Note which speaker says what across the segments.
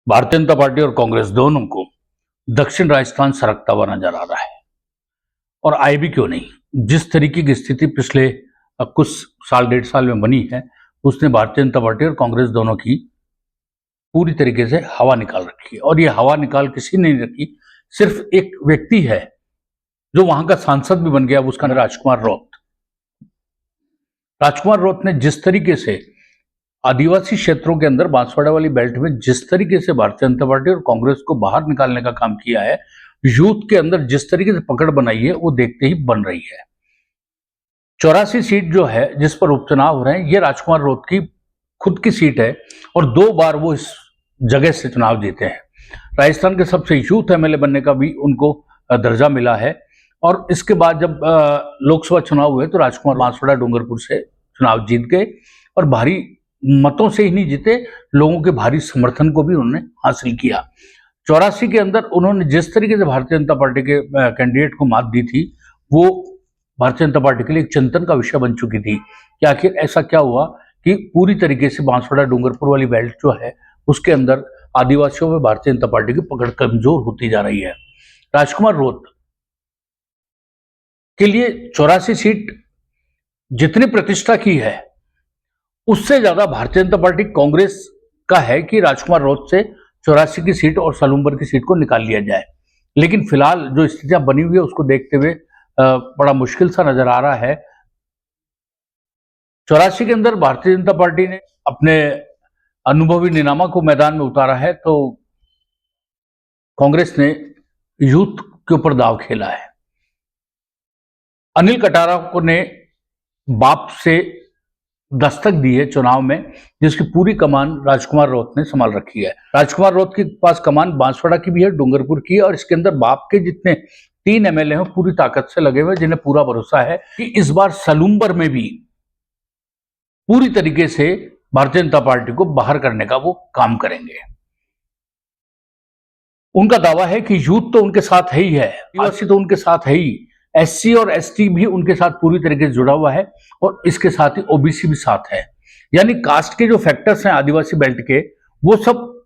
Speaker 1: Bharatiya Janata party और कांग्रेस दोनों को दक्षिण राजस्थान सरकता हुआ नजर आ रहा है। और आए भी क्यों नहीं। जिस तरीके की स्थिति पिछले कुछ साल डेढ़ साल में बनी है, उसने भारतीय जनता पार्टी और कांग्रेस दोनों की पूरी तरीके से हवा निकाल रखी है। और ये हवा निकाल किसी ने नहीं रखी, सिर्फ एक व्यक्ति है जो वहां का सांसद भी बन गया, उसका नाम राजकुमार रौत। राजकुमार रौत ने जिस तरीके से आदिवासी क्षेत्रों के अंदर बांसवाड़ा वाली बेल्ट में जिस तरीके से भारतीय जनता पार्टी और कांग्रेस को बाहर निकालने का काम किया है, यूथ के अंदर जिस तरीके से पकड़ बनाई है, वो देखते ही बन रही है। 84 सीट जो है जिस पर उपचुनाव हो रहे हैं, ये राजकुमार रौत की खुद की सीट है और 2 बार वो इस जगह से चुनाव जीते हैं। राजस्थान के सबसे यूथ एमएलए बनने का भी उनको दर्जा मिला है। और इसके बाद जब लोकसभा चुनाव हुए तो राजकुमार बांसवाड़ा डूंगरपुर से चुनाव जीत गए और भारी मतों से ही नहीं जीते, लोगों के भारी समर्थन को भी उन्होंने हासिल किया। 84 के अंदर उन्होंने जिस तरीके से भारतीय जनता पार्टी के कैंडिडेट को मात दी थी, वो भारतीय जनता पार्टी के लिए एक चिंतन का विषय बन चुकी थी कि आखिर ऐसा क्या हुआ कि पूरी तरीके से बांसवाड़ा डूंगरपुर वाली बेल्ट जो है उसके अंदर आदिवासियों में भारतीय जनता पार्टी की पकड़ कमजोर होती जा रही है। राजकुमार रौत के लिए 84 सीट जितनी प्रतिष्ठा की है, उससे ज्यादा भारतीय जनता पार्टी कांग्रेस का है कि राजकुमार रौत से 84 की सीट और सलूम्बर की सीट को निकाल लिया जाए। लेकिन फिलहाल जो स्थितियां बनी हुई है उसको देखते हुए बड़ा मुश्किल सा नजर आ रहा है। 84 के अंदर भारतीय जनता पार्टी ने अपने अनुभवी निनामा को मैदान में उतारा है, तो कांग्रेस ने यूथ के ऊपर दाव खेला है। अनिल कटारा को ने बाप से दस्तक दी है चुनाव में, जिसकी पूरी कमान राजकुमार रौत ने संभाल रखी है। राजकुमार रौत के पास कमान बांसवाड़ा की भी है, डूंगरपुर की है, और इसके अंदर बाप के जितने 3 एमएलए हैं पूरी ताकत से लगे हुए, जिन्हें पूरा भरोसा है कि इस बार सलूम्बर में भी पूरी तरीके से भारतीय जनता पार्टी को बाहर करने का वो काम करेंगे। उनका दावा है कि यूथ तो उनके साथ है ही है, आदिवासी तो उनके साथ है ही, एससी और एसटी भी उनके साथ पूरी तरीके से जुड़ा हुआ है, और इसके साथ ही ओबीसी भी साथ है। यानी कास्ट के जो फैक्टर्स हैं आदिवासी बेल्ट के, वो सब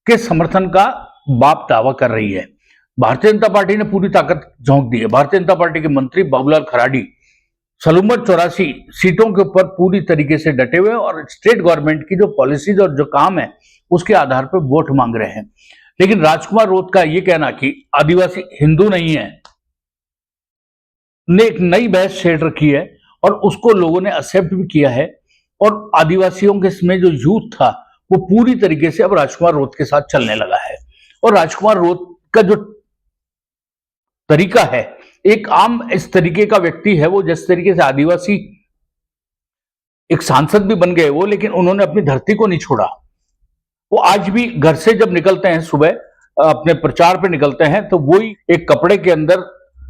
Speaker 1: के समर्थन का बाप दावा कर रही है। भारतीय जनता पार्टी ने पूरी ताकत झोंक दी है। भारतीय जनता पार्टी के मंत्री बाबूलाल खराडी सलूम्बर 84 सीटों के ऊपर पूरी तरीके से डटे हुए और स्टेट गवर्नमेंट की जो पॉलिसीज और जो काम है उसके आधार पर वोट मांग रहे हैं। लेकिन राजकुमार रौत का यह कहना कि आदिवासी हिंदू नहीं है ने एक नई बहस छेड़ रखी है, और उसको लोगों ने एक्सेप्ट भी किया है। और आदिवासियों के इसमें जो यूथ था वो पूरी तरीके से अब राजकुमार रौत के साथ चलने लगा है। और राजकुमार रौत का जो तरीका है, एक आम इस तरीके का व्यक्ति है वो, जिस तरीके से आदिवासी एक सांसद भी बन गए वो, लेकिन उन्होंने अपनी धरती को नहीं छोड़ा। वो आज भी घर से जब निकलते हैं सुबह अपने प्रचार पे निकलते हैं, तो वही एक कपड़े के अंदर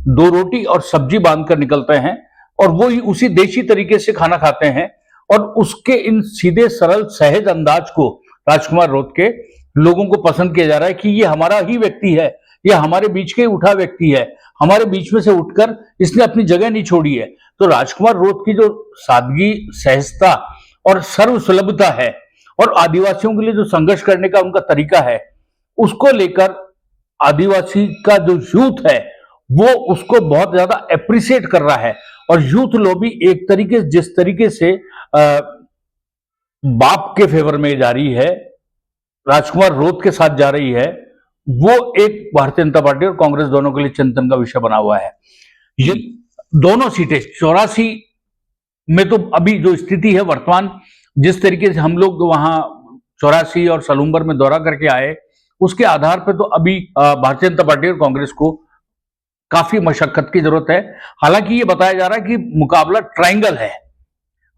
Speaker 1: 2 रोटी और सब्जी बांधकर निकलते हैं, और वो ही उसी देशी तरीके से खाना खाते हैं। और उसके इन सीधे सरल सहज अंदाज को राजकुमार रौत के लोगों को पसंद किया जा रहा है कि ये हमारा ही व्यक्ति है, ये हमारे बीच के उठा व्यक्ति है, हमारे बीच में से उठकर इसने अपनी जगह नहीं छोड़ी है। तो राजकुमार रौत की जो सादगी, सहजता और सर्वसुलभता है, और आदिवासियों के लिए जो संघर्ष करने का उनका तरीका है, उसको लेकर आदिवासी का जो यूथ है वो उसको बहुत ज्यादा अप्रिशिएट कर रहा है। और यूथ लॉबी एक तरीके जिस तरीके से बाप के फेवर में जा रही है, राजकुमार रौत के साथ जा रही है, वो एक भारतीय जनता पार्टी और कांग्रेस दोनों के लिए चिंतन का विषय बना हुआ है। ये दोनों सीटें 84 में तो अभी जो स्थिति है वर्तमान, जिस तरीके से हम लोग वहां 84 और सलूम्बर में दौरा करके आए, उसके आधार पर तो अभी भारतीय जनता पार्टी और कांग्रेस को काफी मशक्कत की जरूरत है। हालांकि ये बताया जा रहा है कि मुकाबला ट्रायंगल है।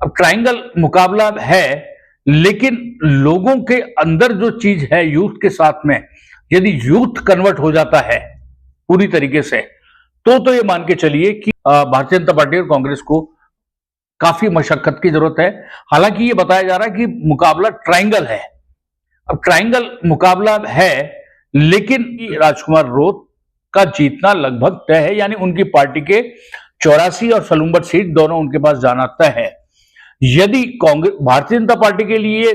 Speaker 1: अब ट्रायंगल मुकाबला है, लेकिन लोगों के अंदर जो चीज है यूथ के साथ में, यदि यूथ कन्वर्ट हो जाता है पूरी तरीके से, तो ये मान के चलिए कि भारतीय जनता पार्टी और कांग्रेस को काफी मशक्कत की जरूरत है। हालांकि ये बताया जा रहा है कि मुकाबला ट्रायंगल है। अब ट्रायंगल मुकाबला है, लेकिन राजकुमार रौत का जीतना लगभग तय है, यानी उनकी पार्टी के 84 और सलूम्बर सीट दोनों उनके पास जाना तय है। यदि कांग्रेस भारतीय जनता पार्टी के लिए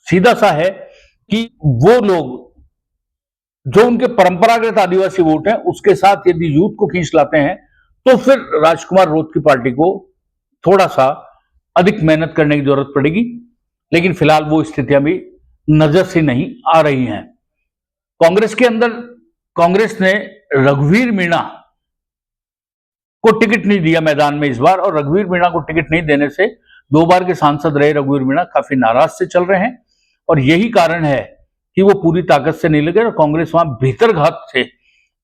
Speaker 1: सीधा सा है कि वो लोग जो उनके परंपरागत आदिवासी वोट है उसके साथ यदि यूथ को खींच लाते हैं तो फिर राजकुमार रोत की पार्टी को थोड़ा सा अधिक मेहनत करने की जरूरत पड़ेगी, लेकिन फिलहाल वो स्थितियां भी नजर से नहीं आ रही हैं। कांग्रेस के अंदर कांग्रेस ने रघुवीर मीणा को टिकट नहीं दिया मैदान में इस बार, और रघुवीर मीणा को टिकट नहीं देने से 2 बार के सांसद रहे रघुवीर मीणा काफी नाराज से चल रहे हैं, और यही कारण है कि वो पूरी ताकत से नहीं लगे और कांग्रेस वहां भीतरघात से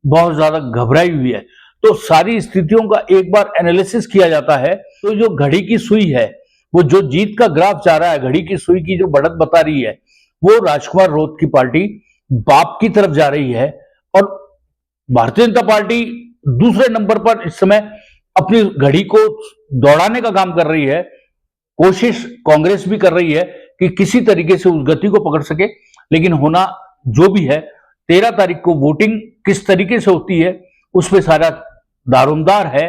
Speaker 1: बहुत ज्यादा घबराई हुई है। तो सारी स्थितियों का एक बार एनालिसिस किया जाता है तो जो घड़ी की सुई है, वो जो जीत का ग्राफ जा रहा है, घड़ी की सुई की जो बढ़त बता रही है, वो राजकुमार रोत की पार्टी बाप की तरफ जा रही है, और भारतीय जनता पार्टी दूसरे नंबर पर इस समय अपनी घड़ी को दौड़ाने का काम कर रही है। कोशिश कांग्रेस भी कर रही है कि किसी तरीके से उस गति को पकड़ सके, लेकिन होना जो भी है, 13 तारीख को वोटिंग किस तरीके से होती है उस पर सारा दारोमदार है।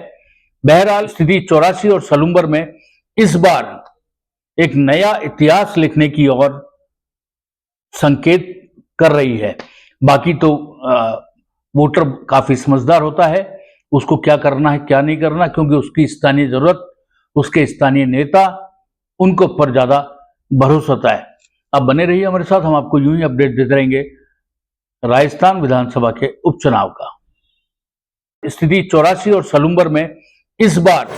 Speaker 1: बहरहाल स्थिति 84 और सलूम्बर में इस बार एक नया इतिहास लिखने की ओर संकेत कर रही है। बाकी तो वोटर काफी समझदार होता है, उसको क्या करना है क्या नहीं करना, क्योंकि उसकी स्थानीय जरूरत, उसके स्थानीय नेता, उनको पर ज्यादा भरोसा होता है। आप बने रहिए हमारे साथ, हम आपको यूं ही अपडेट देते रहेंगे राजस्थान विधानसभा के उपचुनाव का। स्थिति 84 और सलूम्बर में इस बार